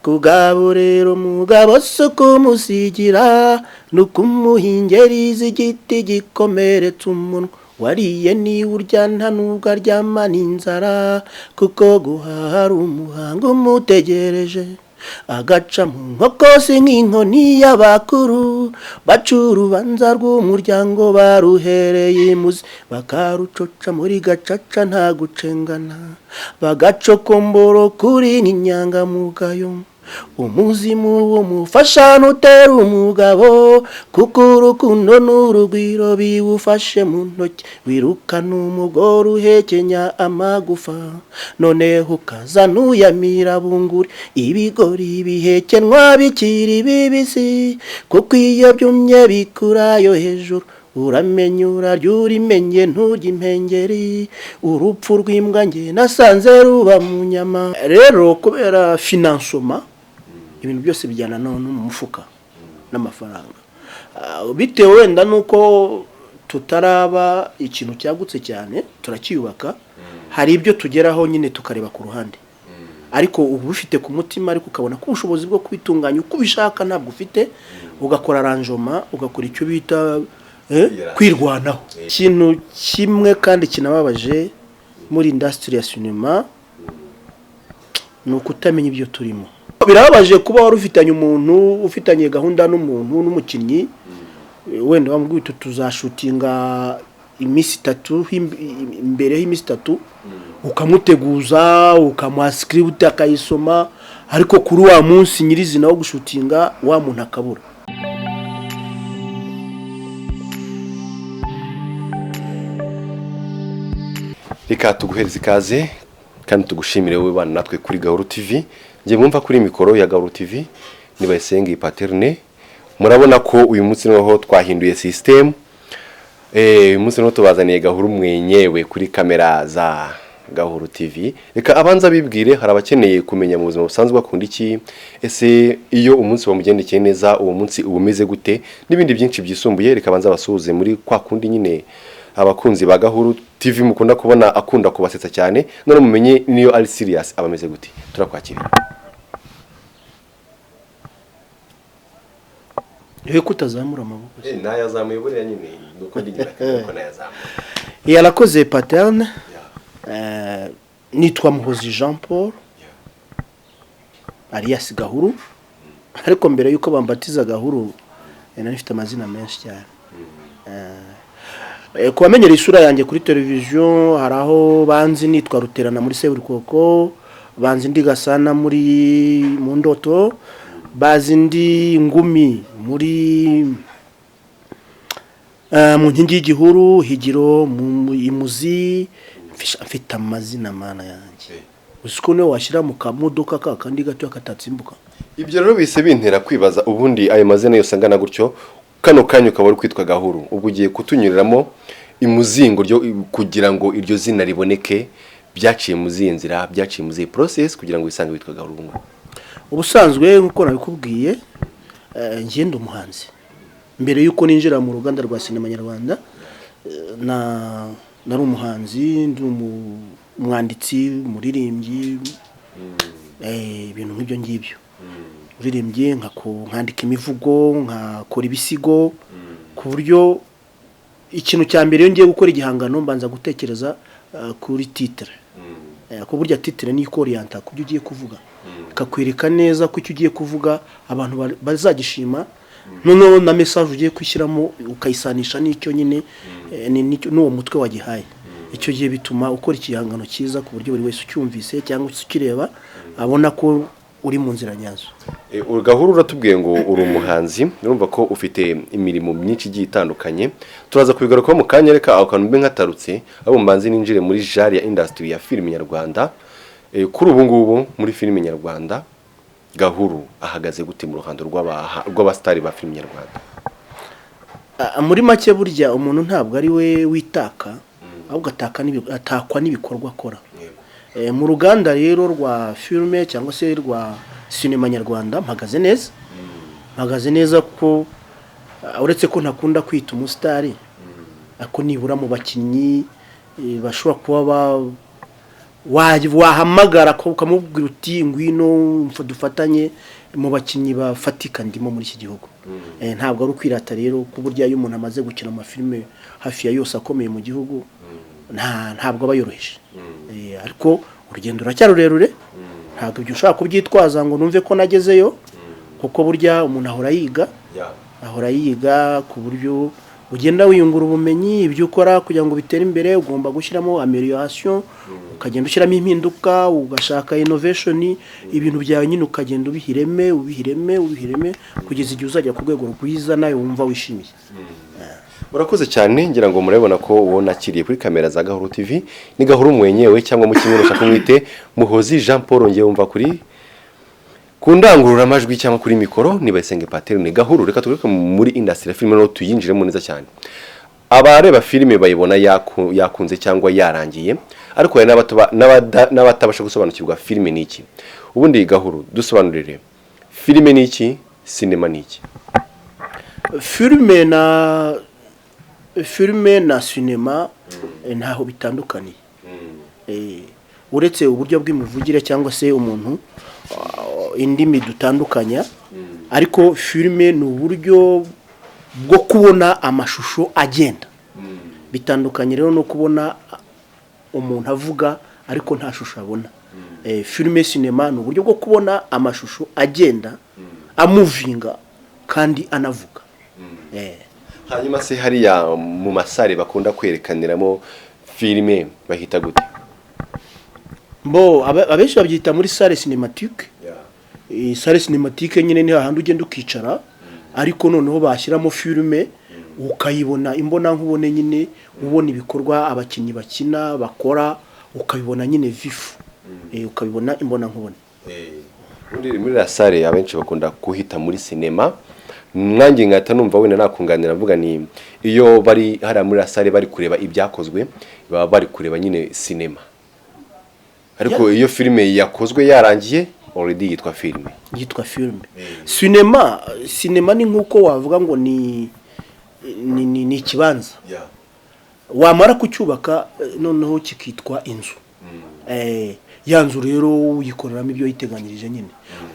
kugaburira umugabo si ukumusigira n'ukumuhingeriza igiti gikomeretsa umunwa wariye niba urya nta nubwo aryamana inzara kuko guhaha ari umuhango umutegereje agaca mu nkoko si nk'inkoni y'abakuru baca urubanza rw'umuryango baruhereye imuzi bakarucoca muri gacaca nta gucengana bagacokomboro kuri nk'inyangamugayo umuzimu w'umufasha n'utera umugabo kuko urukundo n'urugwiro biwufashe mu ntoki wirukana umugore uhekenya amagufa noneho ukaza n'uyamira bunguri ibigori bihekenwa bikiri bibisi kuko iyo byumye bikurayo hejuru uramenye urarya urimenye nturya impengeri urupfu rw'imbwa nge nasanze ruba mu nyama rero kubera finansoma ibintu byose bijyana no mu mufuka n'amafaranga bitewe wenda nuko tutaraba ikintu cyagutse cyane turakiyubaka hari ibyo tugeraho nyine tukareba ku ruhande ariko ubu bifite ku mutima ariko ukabona ko ubushobozi bwo kwitunganya uko ubishaka ntabwo ufite ugakora arrangement ugakora icyo bita kwirwanaho ikintu kimwe kandi kinababaje muri industry ya cinema ni ukutamenya ibyo turimo birababaje kuba wari ufitanye umuntu ufitanye gahunda n'umuntu n'umukinnyi wenda bamubwiye uti tuzashutinga iminsi 3 imbere y'iminsi 3 ukamuteguza ukamuha script akayisoma ariko kuri wa munsi nyirizina wo gushutinga wa muntu akabura reka tuguhereze ikaze kandi tugushimire wowe bana natwe kuri Gahuru TV ngiye mwumva kuri mikoro ya Gahuru TV nibayisenge Paterne murabona ko uyu munsi noho twahinduye system uyu munsi no tubazaniye Gahuru mwenyewe kuri kamera za Gahuru TV reka abanza bibwire hari abakeneye kumenya mu buzima busanzwe bakunda iki ese iyo umunsi wamugendekeye neza uwo munsi ubumeze gute nibindi byinshi byisumbuye reka abanza basuhuze muri kwa kundi nyine abakunzi ba Gahuru TV mukunda kubona akunda kubasetsa cyane none mumenye niyo ari serious abameze gute turakwakira kutazamura amaboko nayazamuye buriya nyine nuko ndigira ko nayazamuye yarakoze Paterne nitwa Muhozi Jean Paul alias Gahuru ariko mbere yuko bambatiza Gahuru nafite amazina menshi cyane kubamenyera isura yanjye kuri televiziyo haraho banzi nitwa Ruterana muri Seburikoko banzi ndi Gasana muri mu Ndoto bazi ndi Ngumi muri mu Nkingi y'Igihuru Higiro mu Imuzi mfite amazina mana yanjye usiko ne washira mu kamodoka kandi gato akatatsimbuka ibyo rero bise bintera kwibaza ubundi ayo mazina yose angana gutyo kano kanyu kabari kwitwa Gahuru ubwo ugiye kutunyuriramo imuzingo ryo kugira ngo iryo zina riboneke byaciye mu zinzira byaciye mu zi process kugira ngo isange witwa Gahuru ubusanzwe nkuko nabikubwiye ngende umuhanzi mbere yuko ninjira mu ruganda rwa sinema nyarwanda nari umuhanzi ndi umwanditsi muririmbyi ibintu nk'ibyo ngibyo uririmbye nkandika imivugo nkakora ibisigo ku buryo ikintu cya mbere iyo ngiye gukora igihangano mbanza gutekereza kuri titre ko burya titre ni orienta ku byo ugiye kuvuga ikakwereka neza ko icyo ugiye kuvuga abantu bazagishima noneho na message ugiye kwishyiramo ukayisanisha n'icyo nyine n'uwo mutwe wagihaye icyo gihe bituma ukora ikihangano cyiza ku buryo buri wese ucyumvise cyangwa ukireba abona ko uri mu nzira nyazo Gahuru uratubwiye ngo uri umuhanzi urumva ko ufite imirimo myinshi igiye itandukanye turaza kubigaruka mu kanya reka akantu mbe nkatarutse abo mbanzi ninjire muri genre ya industry ya film nyarwanda kuri ubu ngubu muri film nyarwanda Gahuru ahagaze gute mu ruhando rw'abastari ba film nyarwanda muri make burya umuntu ntabwo ari we witaka ahubwo atakwa n'ibikorwa akora mu ruganda rero rwa filme cyangwa se rwa sinema nyarwanda mpagaze neza kuko uretse ko ntakunda kwita umusitari ako nibura mu bakinnyi bashobora kuba wahamagara ukamubwira uti ngwino dufatanye mu bakinnyi bafatika ndimo muri iki gihugu. Ntabwo ari ukwirata rero ku buryo iyo umuntu amaze gukina amafilime hafi ya yose akomeye mu gihugu ntabwo aba yoroheje. Ariko urugendo ruracyari rurerure, ntabwo ibyo ushaka kubyitwaza ngo numve ko nagezeyo, kuko burya umuntu ahora yiga ku buryo ugenda wiyungura ubumenyi ibyo ukora kugira ngo bitere imbere. Ugomba gushyiramo amelioration, ukagenda ushyiramo impinduka, ugashaka innovation, ibintu byawe nyine ukagenda ubihireme kugeza igihe uzajya ku rwego rwiza nawe wumva wishimiye. Urakoze cyane, ngira ngo murabona ko uwo nakiriye kuri kamera za Gahuru TV ni Gahuru mwenyewe cyangwa mu kimwe ushaka kumwite Muhozi Jean Paul. Ngiye wumva kuri kundangurura amajwi cyangwa kuri mikoro ni Bayisenge Paterne Gahuru. Reka tugaruke muri industry ya filime no tuyinjiremo neza cyane. Abareba filime bayibona yakunze cyangwa yarangiye, ariko hari n'abatabasha gusobanukirwa filime niki. Ubundi Gahuru dusobanurire filime niki, cinema niki? Filime na cinema ntaho bitandukaniye. Uretse uburyo bw'imivugire cyangwa se umuntu indimi dutandukanya, ariko filime ni uburyo bwo kubona amashusho agenda. Bitandukanye rero no kubona umuntu avuga ariko nta shusho abona. Filime cinema ni uburyo bwo kubona amashusho agenda amuvinga kandi anavuga. Hanyuma se hariya mu masare bakunda kwerekaniramo filime bahita gute? Abenshi babyita muri salle cinématique. Salle cinématique nyine ni hahandi ugenda ukicara, ariko noneho bashyiramo filime ukayibona imbona nkubone, nyine ubona ibikorwa abakinnyi bakina bakora, ukabibona nyine vifu, ukabibona imbona nkubone. Muri la salle abenshi bakunda kuhita muri cinema. Mwangi ngata numva wenda nakunganira mvuga ni iyo bari hari muri la salle bari kureba ibyakozwe, baba bari kureba nyine cinema. Ariko iyo filime yakozwe yarangiye already yitwa filime. Cinema ni nkuko wavuga ngo ni ikibanza. Wamara kucyubaka noneho kikitwa inzu. Ya nzu rero uyikoreramo ibyo yiteganyirije nyine.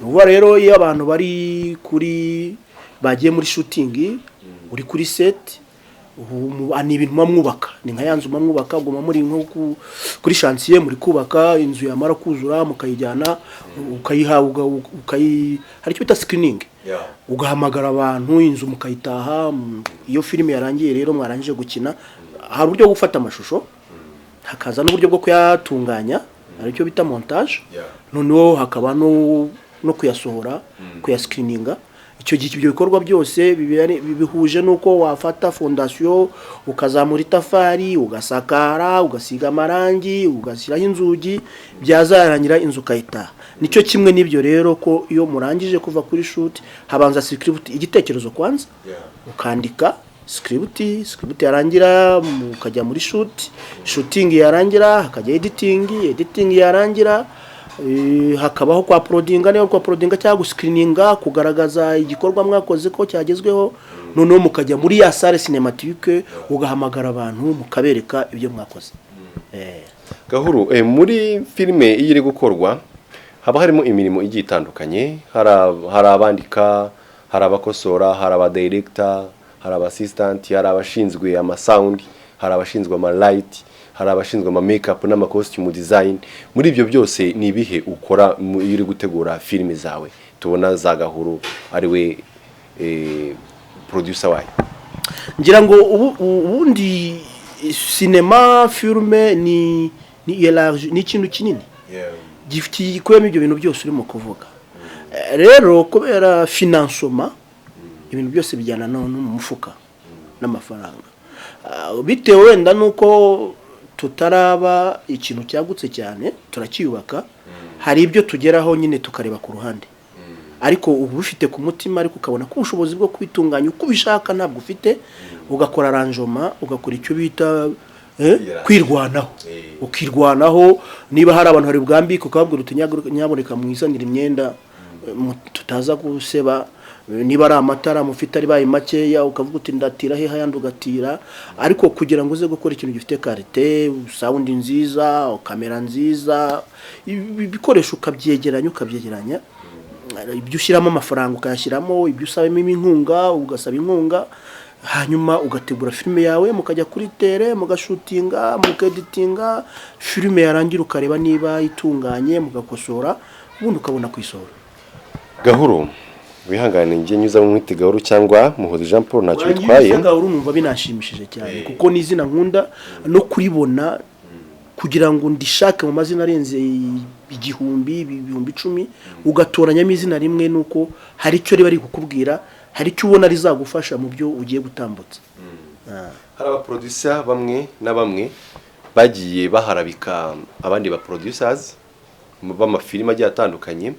Ubu rero iyo abantu bari bagiye muri shooting, uri kuri set, ni ibintu mwubaka, ni nka yanzu mwubaka, ugoma muri nko kuri chantier muri kubaka inzu yamara kuzura mukayijyana ukayihabwa hari cyo bita screening. Ugahamagara abantu inzu mukayitaha. Iyo filime yarangiye rero mwarangije gukina, hari uburyo bwo gufata amashusho, hakaza n'uburyo bwo kuyatunganya, hari cyo bita montage. Noneho hakaba no kuyasohora, kuyascreeninga. Icyo gihe ibyo bikorwa byose bihuje nuko wafata fondation, ukazamura itafari, ugasakara, ugasiga amarangi, ugashyiraho inzugi, byazarangira inzu kayita. Nicyo kimwe n'ibyo rero ko iyo murangije kuva kuri shoot habanza script, igitekerezo kwanza, ukandika script yarangira mukajya muri shooting yarangira hakajya editing yarangira hakabaho kwa prodinga cyangwa guscreeninga, kugaragaza igikorwa mwakoze ko cyagezweho. Noneho mukajya muri ya salle cinématique ugahamagara abantu mukabereka ibyo mwakoze. Gahuru, muri filime iyo iri gukorwa haba harimo imirimo igiye itandukanye. Hari abandika, hari abakosora, hari abadirector, hari abasistant, hari abashinzwe ama sound, hari abashinzwe ama light, hari abashinzwe ama makeup n'ama costume design. Muri ibyo byose ni ibihe ukora iyo uri gutegura filime zawe? Tubona za Gahuru ari we producer wayo. Ngira ngo ubundi cinema filme ni ikintu kinini. Gifitiye kwema ibyo bintu byose urimo kuvuga. Rero kubera financement ibintu byose bijyana no mu mufuka n'amafaranga. Bitewe wenda nuko tutaraba ikintu cyagutse cyane, turakiyubaka, hari ibyo tugeraho nyine tukareba ku ruhande. Ariko ubu ufite ku mutima, ariko ukabona ko ubushobozi bwo kwitunganya uko ubishaka ntabwo ufite, ugakora arrangement, ugakora icyo bita kwirwanaho. Ukirwanaho, niba hari abantu hari bwambika ukababwira uti nyaboneka mwizanira imyenda tutaza guseba niba ari amatara mufite ari baye makeya ukavuga uti ndatira he hayandi ugatira ariko kugira ngo uze gukora ikintu gifite karite sound nziza kamera nziza ibikoresho ukabyegeranya ibyo ushyiramo amafaranga ukayashyiramo ibyo usabemo inkunga ugasaba inkunga hanyuma ugategura filime yawe mukajya kuri tere mugashutinga mukeditinga filime yarangira ukareba niba itunganye mugakosora ubundi ukabona kwisohora. Gahuru wihangane ngiye nyuza mu mwite Gahuru cyangwa Muhozi Jean Paul ntacyo bitwaye. Gahuru numva binashimishije cyane kuko nizina nkunda no kuribona kugira ngo ndishake mu mazina arenze igihumbi 10 ugatoranyamo izina rimwe nuko hari icyo riba ari kukubwira hari icyo ubona rizagufasha mu byo ugiye gutambutsa. Hari aba producer bamwe na bamwe bagiye baharabika abandi ba producers mu b'amafilime agiye atandukanye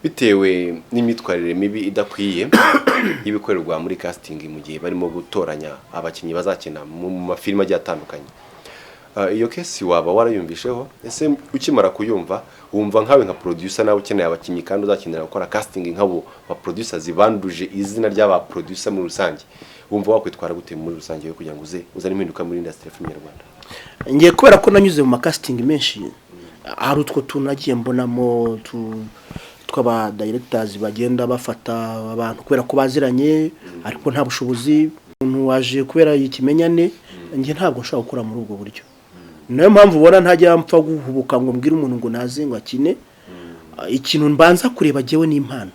bitewe n'imitwarire mibi idakwiye ibikorerwa muri casting mu gihe barimo gutoranya abakinnyi bazakina mu mafilime agiye atandukanye. Iyo kesi waba warayumvisheho ese ukimara kuyumva wumva nkawe nka producer nawe ukeneye abakinnyi kandi uzakenera gukora casting nkabo ba producers zibanduje izina ry'aba producer muri rusange wumva wakwitwara gute muri rusange kugira ngo uzane impinduka muri industry ya film nyarwanda? Ngiye kubera ko nanyuze mu casting menshi hari utwo tunagiye mbonamo twaba directors bagenda bafata abantu kubera ko baziranye ariko nta bushobozi umuntu waje kubera ikimenyane ngiye ntabwo nshaka gukora muri ubwo buryo. Nayo mpamvu ubona ntajya mpfa guhubuka ngo mbwire umuntu ngo naze ngo akine ikintu mbanza kureba jewe ni impano.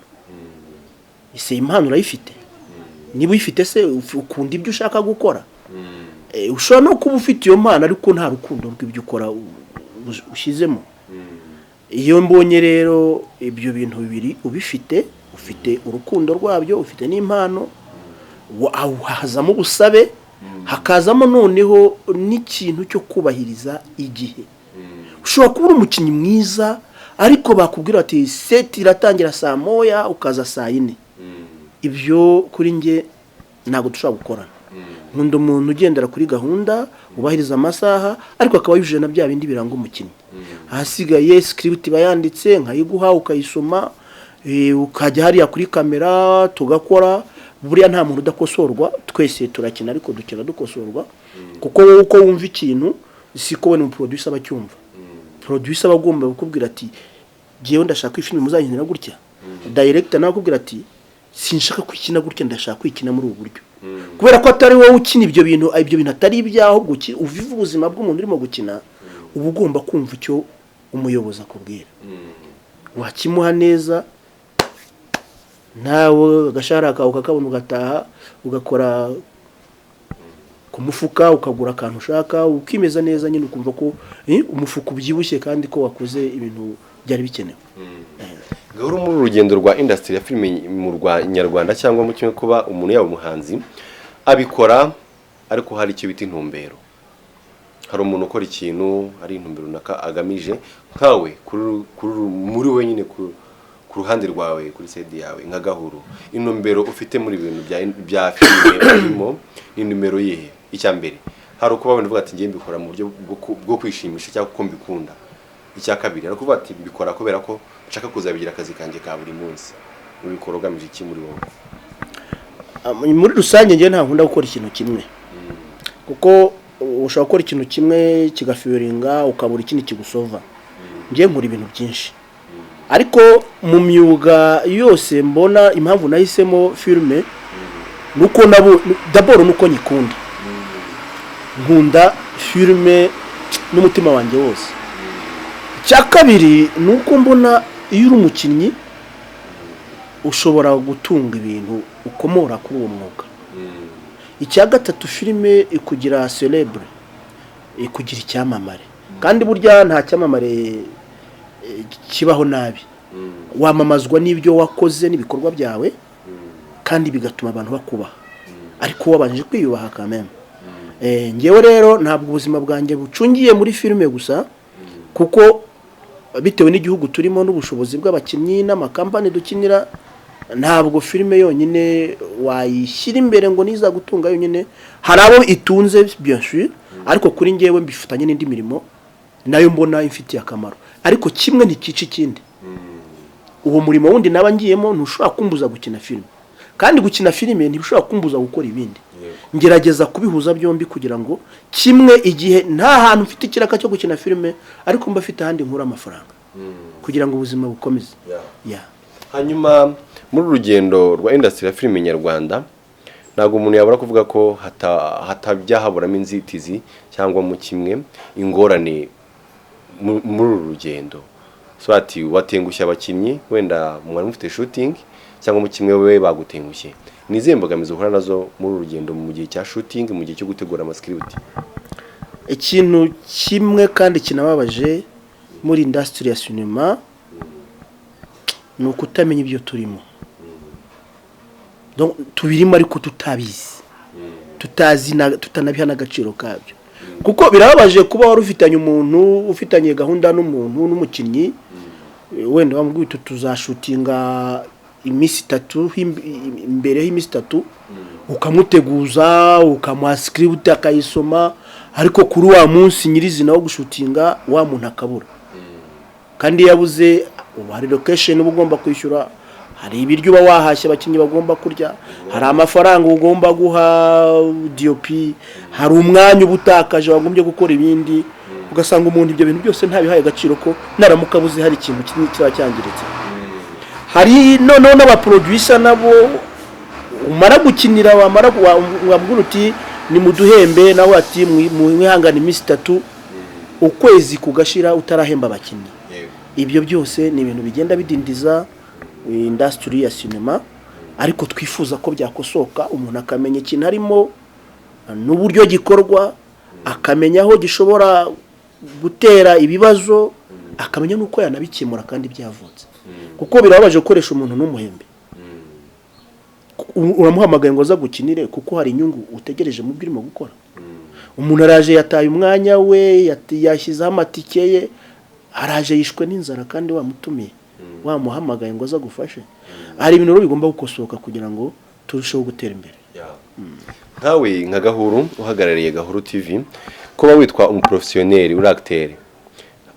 Ise impano urayifite niba uyifite se ukunda ibyo ushaka gukora ushobora no kuba ufite iyo mpano ariko nta rukundo rw'ibyo ukora ushizemo. Iyo mbonye rero ibyo bintu bibiri ubifite ufite urukundo rwabyo ufite n'impano hazamo ubusabe hakazamo noneho n'ikintu cyo kubahiriza igihe. Ushobora kuba umukinnyi mwiza ariko bakubwira ati set iratangira saa moya ukaza saa 4 ibyo kuri nge ntago dushobora gukorana. Nkunda umuntu ugendera kuri gahunda ubahiriza amasaha ariko akaba yujuje na bya bindi biranga umukinnyi. Ahasigaye script bayanditse nkayiguha ukayisoma ukajya hariya kuri kamera tugakora buriya nta muntu udakosorwa twese turakina ariko dukira dukosorwa kuko wowe uko wumva ikintu siko we mu producer bacyumva. Producer bagomba gukubwira ati giye ndashaka ifilime muzahinira gutya director nakubwira ati sinshaka kwikina gutya ndashaka kwikina muri ubu buryo kubera ko atari wowe ukina ibyo bintu atari ibyaho guki uviva ubuzima bw'umuntu urimo gukina uba ugomba kumva icyo umuyobozi akubwira wakimuha neza nawe agashara kawe ukakabona ugataha ugakora ku mufuka ukagura akantu ushaka ukimeza neza nyine ukumva ko umufuka ubyibushye kandi ko wakoze ibintu byari bikenewe. Gahuru muri urugendo rwa industry ya filime mu Rwanda cyangwa mu kimwe kuba umuntu yaba umuhanzi abikora ariko hari icyo bita intumbero. Hari umuntu ukora ikintu ari intumbero naka agamije nkawe muri wenyine ku ruhande rwawe kuri side yawe nka Gahuru intumbero ufite muri ibintu bya filime arimo ni numero yihe? Icya mbere hari uko babona vuga ati ngiye mbikora mu buryo bwo kwishimisha cyangwa ko mbikunda. Icya kabiri ari kuvuga ati mbikora kubera ko nshaka kuzabigira akazi kanjye ka buri munsi. Ubikora ugamije iki muri wowe? Muri rusange ngiye nta nkunda gukora ikintu kimwe kuko ushaka gukora ikintu kimwe kigafiringa ukabura ikindi kigusova. Ngiye nkora ibintu byinshi ariko mu myuga yose mbona impamvu nahisemo filme nuko nabo d'abord nuko nyikunda. Nkunda filme n'umutima wanjye wose. Cya kabiri nuko mbona iyo uri umukinnyi ushobora gutunga ibintu ukomora kuri uwo mwuga. Icya gatatu filme ikugira celebre ikugira icyamamare kandi burya nta cyamamare kibaho nabi. Wamamazwa n'ibyo wakoze n'ibikorwa byawe kandi bigatuma abantu bakubaha ariko wabanje kwiyubaha kameme. Ngewe rero ntabwo ubuzima bwanjye bucungiye muri filme gusa kuko bitewe n'igihugu turimo n'ubushobozi bw'abakinnyi n'amakampani dukinira ntabwo filme yonyine wayishyira imbere ngo niza gutunga yonyine. Hari abo itunze bien sûr ariko kuri ngewe mbifitanye n'indi mirimo nayo mbona imfitiye akamaro ariko kimwe ntikica ikindi. uwo murimo wundi naba ngiyemo ntushobora kumbuza gukina filime, kandi gukina filime ntibishobora kumbuza gukora ibindi. Ngerageza kubihuza byombi kugira ngo kimwe igihe nta hantu mfite ikiraka cyo gukina filime ariko mba afite ahandi nkura amafaranga kugira ngo ubuzima bukomeze. Hanyuma muri urugendo rwa industry ya filime nyarwanda ntabwo umuntu yabura kuvuga ko hatajya haburamo inzitizi cyangwa mu kimwe ingorane muri uru rugendo. So ati watengushye abakinnyi wenda mwari mufite shooting cyangwa mu kimwe we bagutengushye, ni izihe mbogamizi uhura nazo muri uru rugendo mu gihe cya shooting, mu gihe cyo gutegura amascript? Ikintu kimwe kandi kinababaje muri industry ya cinema ni ukutamenya ibyo turimo. Donc tubirimo ariko tutabizi, tutanabiha n'agaciro kabyo, kuko birababaje kuba wari ufitanye umuntu ufitanye gahunda n'umuntu n'umukinnyi wenda bamubwiye tuzashutinga iminsi 3 imbere y'iminsi 3 ukamuteguza ukamuha script akayisoma, ariko kuri wa munsi nyirizina wo gushutinga wa muntu akabura. Kandi yabuze hari location uba ugomba kwishyura, hari ibiryo uba wahashye abakinnyi bagomba kurya, hari amafaranga ugomba guha DOP, hari umwanya ubutakaje wagombye gukora ibindi, ugasanga umuntu ibyo bintu byose ntabihaye agaciro ko naramuka buze hari ikintu kinini kiba cyangiritse. Hari noneho n'abaproducer nabo umara gukinira wabwira uti ni muduhembe nawe ati mwihangana iminsi 3 ukwezi kugashira utarahemba abakinnyi. Ibyo byose ni ibintu bigenda bidindiza industry ya cinema, ariko twifuza ko byakosoka, umuntu akamenya ikintu harimo n'uburyo gikorwa, akamenya aho gishobora gutera ibibazo, akamenya nuko yanabikemura kandi byavutse. Kuko birababaje gukoresha umuntu n'umuhembe, uramuhamagaye ngo aza gukinire kuko hari inyungu utegereje mu birimo gukora. Umuntu araje yataye umwanya we, yashyizeho amatike ye, araje yishwe n'inzara kandi wamutumiye wamuhamagaye ngo aza gufashe. Hari ibintu rero bigomba gukosoka kugira ngo turusheho gutera imbere. Nkawe nka Gahuru uhagarariye Gahuru TV, kuba witwa umuprofessionnel uri acteur,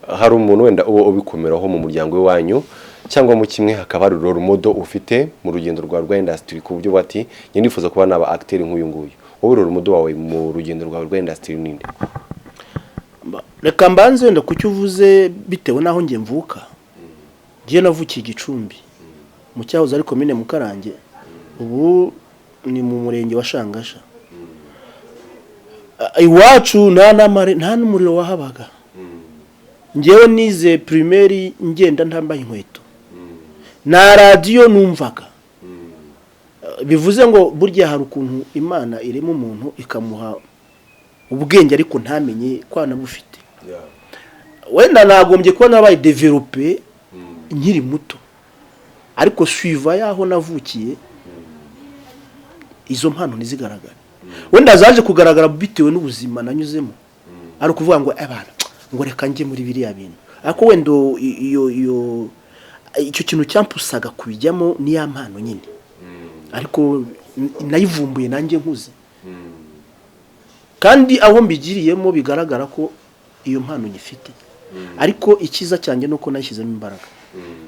hari umuntu wenda uwo ubikomeraho mu muryango we wanyu cyangwa mu kimwe hakaba ari role model ufite mu rugendo rwa industry ku buryo bati njye nifuza kuba naba acteur nk'uyu nguyu, wowe role model wawe mu rugendo rwa industry ninde? Reka mbanze wenda kucyo uvuze bitewe naho ngiye mvuka. Ngiye navukiye Gicumbi mu cyahoze ari commune Mukarange, ubu ni mu murenge wa Shangasha. Iwacu nta n'umuriro wahabaga. Ngewe nize primaire ngenda ntambaye inkweto, na radio numvaga. Bivuze ngo burya hari ukuntu Imana irema umuntu ikamuha ubwenge ariko ntamenye kwana bufite. Wenda nagombye kuba nabaye developer nkiri muto, ariko suiva yaho navukiye izo mpano ntizigaragara. Wenda zaje kugaragara bitewe n'ubuzima nanyuzemo, ari kuvuga ngo abana ngo reka nge muri biriya bintu, ariko wendo icyo kintu cyampusaga kubijyamo ni ya mpano nyine, ariko nayivumbuye nanjye nkuze. Kandi aho mbigiriyemo bigaragara ko iyo mpano nyifite, ariko ikiza cyanjye nuko nashyizemo imbaraga.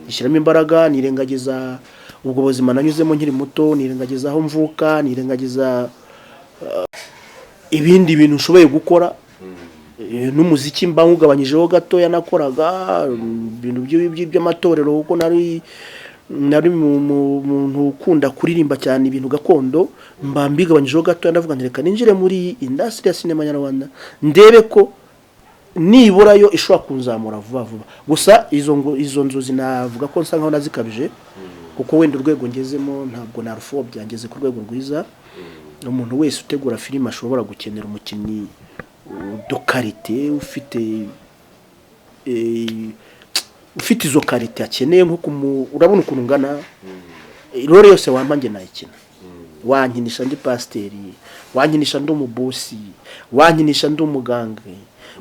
Ishyiramo imbaraga, nirengagiza ubwo buzima nanyuzemo nkiri muto, nirengagiza aho mvuka, nirengagiza ibindi bintu nshoboye gukora. N'umuziki mba ngugabanyijeho gato yanakoraga ibintu by'amatorero, kuko nari muntu ukunda kuririmba cyane ibintu gakondo, mba mbigabanyijeho gato ndavuga ntireka ninjire muri industry ya cinema nyarwanda ndebe ko nibura yo ishobora kunzamura vuba vuba. Gusa izo nzozi navuga ko nsa nkaho nazikabije, kuko wenda urwego ngezemo ntabwo narufobya, ngeze ku rwego rwiza. Umuntu wese utegura filime ashobora gukenera umukinnyi do qualité ufite izo qualité akeneye, nko urabona ukuntu ngana role yose wampange nayikina. Wankinisha ndi pasteri, wankinisha ndi umubosi, wankinisha ndi umuganga,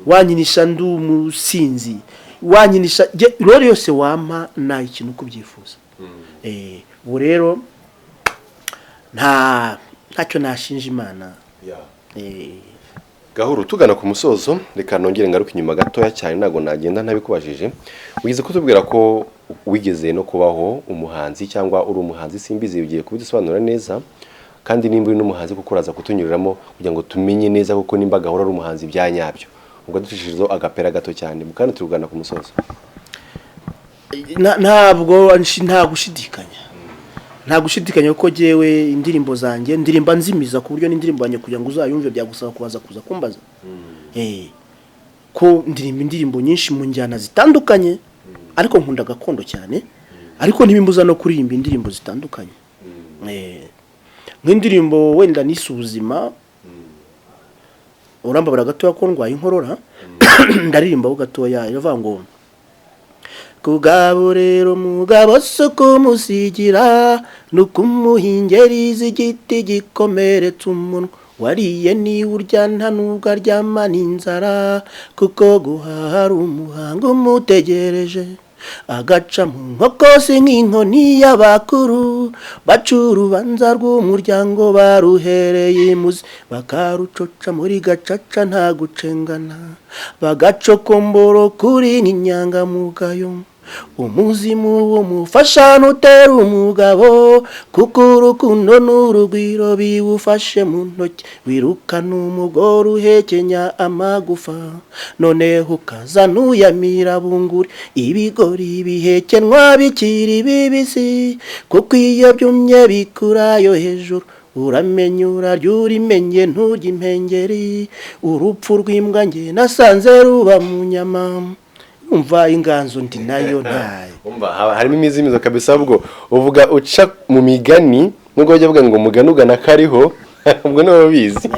wankinisha ndi umusinzi, wankinisha role yose wampa nayikina uko byifuza. Ubu rero ntacyo nashinja Imana. Gahuru tugana ku musozo reka nongere ngaruka inyuma gatoya cyane nago nagenda ntabikubajije ugize kutubwira ko wigeze no kubaho umuhanzi cyangwa uri umuhanzi simbizi ugiye kubidusobanura neza kandi nimba uri n'umuhanzi kuko uraza kutunyuriramo kugira ngo tumenye neza kuko nimba Gahuru ari umuhanzi byanyabyo ubwo ducishirizo agapera gato cyane mukandi tugana ku musozo. Ntabwo gushidikanya nta gushidikanya ko jewe indirimbo zanjye ndirimba nzimiza ku buryo n'indirimbo yanjye kugira ngo uzayumve byagusaba kuza kumbaza ko indirimbo nyinshi mu njyana zitandukanye ariko nkunda gakondo cyane ariko ntibimbuza no kuririmba indirimbo zitandukanye nk'indirimbo wenda nisubuzima urambabara gato ko ndwaye inkorora ndaririmba ho gato iravuga ngo kugabo rero mugabo soko musigira nukumuhingeri z'igiti gikomeretse umunwa wariye ni urya nta nubwo aryamana inzara kuko guhaha ari umuhango umutegereje agaca mu nkoko si nk'inkoni y'abakuru baca urubanza rw'umuryango baruhereye imuzi bakarucoca muri gacaca nta gucengana bagacokomboro kuri nk'inyangamugayo umuzimu w'umufasha nutera umugabo kuko urukundo n'urugwiro biwufashe mu ntoki wirukana umugore uhekenya amagufa noneho ukaza nuyamira bunguri ibigori bihekenwa bikiri bibisi kuko iyo byumye bikurayo hejuru uramenye uraryurimenye nturya impengeri urupfu rw'imbwa nge nasanze ruba mu nyama umva inganzo ndi nayo ntaye umva harimo imizimizo kabisa ubwo uvuga uca mu migani nubwo bajya bavuga ngo umuganugana kariho ubwo niwe bizi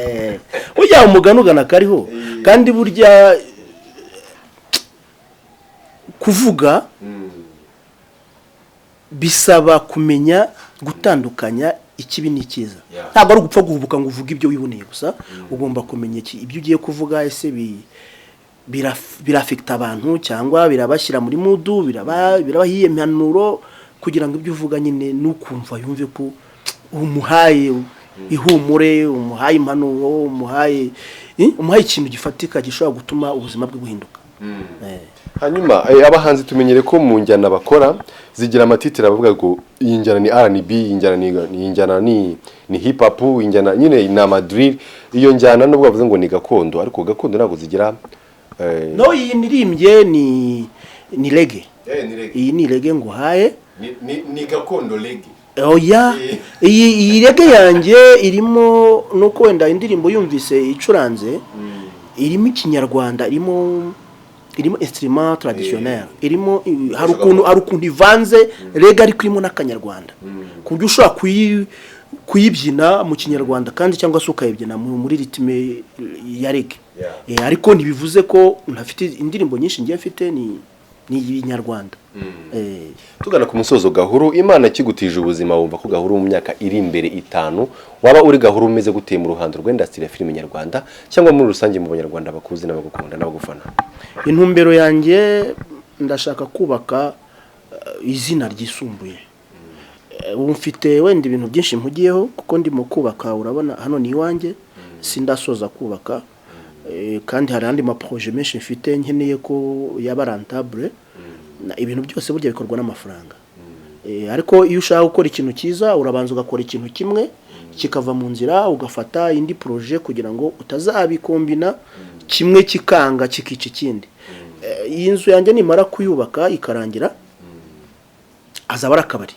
ujya umuganugana kariho kandi burya kuvuga bisaba kumenya gutandukanya ikibi n'ikiza ntabwo ari gupfa guhubuka ngo uvuge ibyo wiboneye gusa ugomba kumenya ibyo ugiye kuvuga ese birafekta abantu cyangwa birabashyira muri mudu birabahiye impanuro kugira ngo ibyo uvuga nyine nukumva yumve ko umuhaye ihumure umuhaye impanuro umuhaye ikintu gifatika gishobora gutuma ubuzima bwe buhinduka. Hanyuma abahanzi tumenyere ko mu njyana bakora zigira amatitira bavuga ngo iyi njyana ni R&B iyi njyana ni hip hop iyi njyana nyine na madrill iyo njyana nubwo bavuze ngo ni gakondo ariko gakondo ntabwo zigira no iyi nirimbye ni reggae iyi ni reggae ngo haye ni gakondo reggae oya iyi reggae yanjye irimo nuko wenda indirimbo yumvise icuranze irimo ikinyarwanda irimo instrument traditionnel irimo hari ukuntu ivanze reggae ariko irimo n'akanyarwanda ku buryo ushobora kuyibyina mu kinyarwanda kandi cyangwa se ukayibyina muri ritme ya reggae ariko ntibivuze ko ntafite indirimbo nyinshi ngiye mfite ni inyarwanda. Tugana ku musozo Gahuru Imana kigutije ubuzima wumva ko Gahuru mu myaka iri imbere 5 waba uri Gahuru umeze guteye mu ruhando rw'industry ya filime nyarwanda cyangwa muri rusange mu banyarwanda bakuzi n'abagukunda n'abagufana? Intumbero yanjye ndashaka kubaka izina ryisumbuye mfite wenda ibintu byinshi mpugiyeho kuko ndimo kubaka urabona hano ni iwanjye sindasoza kubaka kandi hari andi maprojet menshi mfite nkeneye ko yaba rentable ibintu byose burya bikorwa n'amafaranga ariko iyo ushaka gukora ikintu cyiza urabanza ugakora ikintu kimwe kikava mu nzira ugafata indi projet kugira ngo utazabikombina kimwe kikanga kikica ikindi. Iyi nzu yanjye nimara kuyubaka ikarangira azaba ari akabari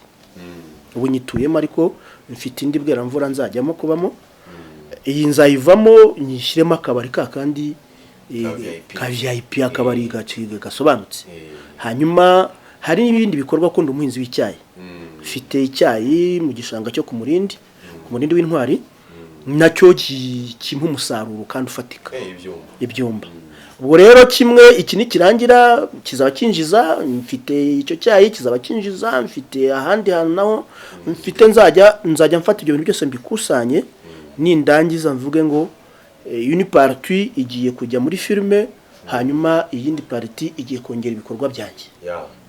ubu nyituyemo ariko mfite indi bwera mvura nzajyamo kubamo iyi nzayivamo nyishyiremo akabari kandi ka VIP akabari gasobanutse. Hanyuma hari n'ibindi bikorwa ko ndumuhinzi w'icyayi mfite icyayi mu gishanga cyo ku murindi w'intwari nacyo kimpa umusaruro kandi ufatika ibyumba. Ubwo rero kimwe iki nikirangira kizaba kinjiza mfite icyo cyayi kizaba kinjiza mfite ahandi hantu naho mfite nzajya mfata ibyo bintu byose mbikusanye nindangiza mvuge ngo une partie igiye kujya muri filme hanyuma iyindi partie igiye kongera ibikorwa byanjye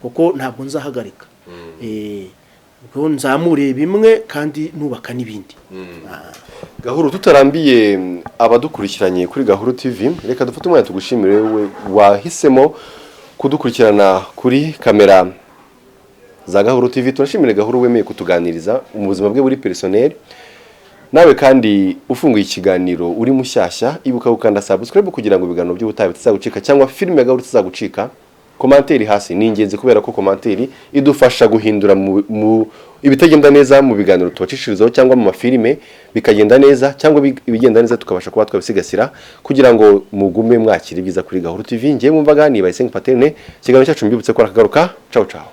kuko ntabwo nzahagarika ngo nzamure bimwe kandi nubaka n'ibindi. Gahuru, tutarambiye abadukurikiranye kuri Gahuru TV, reka dufate umwanya tugushimire we wahisemo kudukurikirana kuri kamera za Gahuru TV. Turashimire Gahuru wemeye kutuganiriza mu buzima bwe buri personnel. Nawe kandi ufunguye ikiganiro uri mushyashya, ibuka gukanda subscribe kugira ngo ibiganiro by'ubutaha bitazagucika cyangwa filime ya Gahuru itazagucika. Commentaire hasi ni ingenzi kubera ko commentaire idufasha guhindura mu ibitagenda neza mu biganiro tubacishirizaho cyangwa mu mafilime bikagenda neza cyangwa ibigenda neza tukabasha kuba twabisigasira kugira ngo mugume mwakira ibyiza kuri Gahuru TV. Ngiye mumvaga ni Bayisenga Paterne, kiganiro cyacu mbibutse ko arakagaruka. Ciao ciao.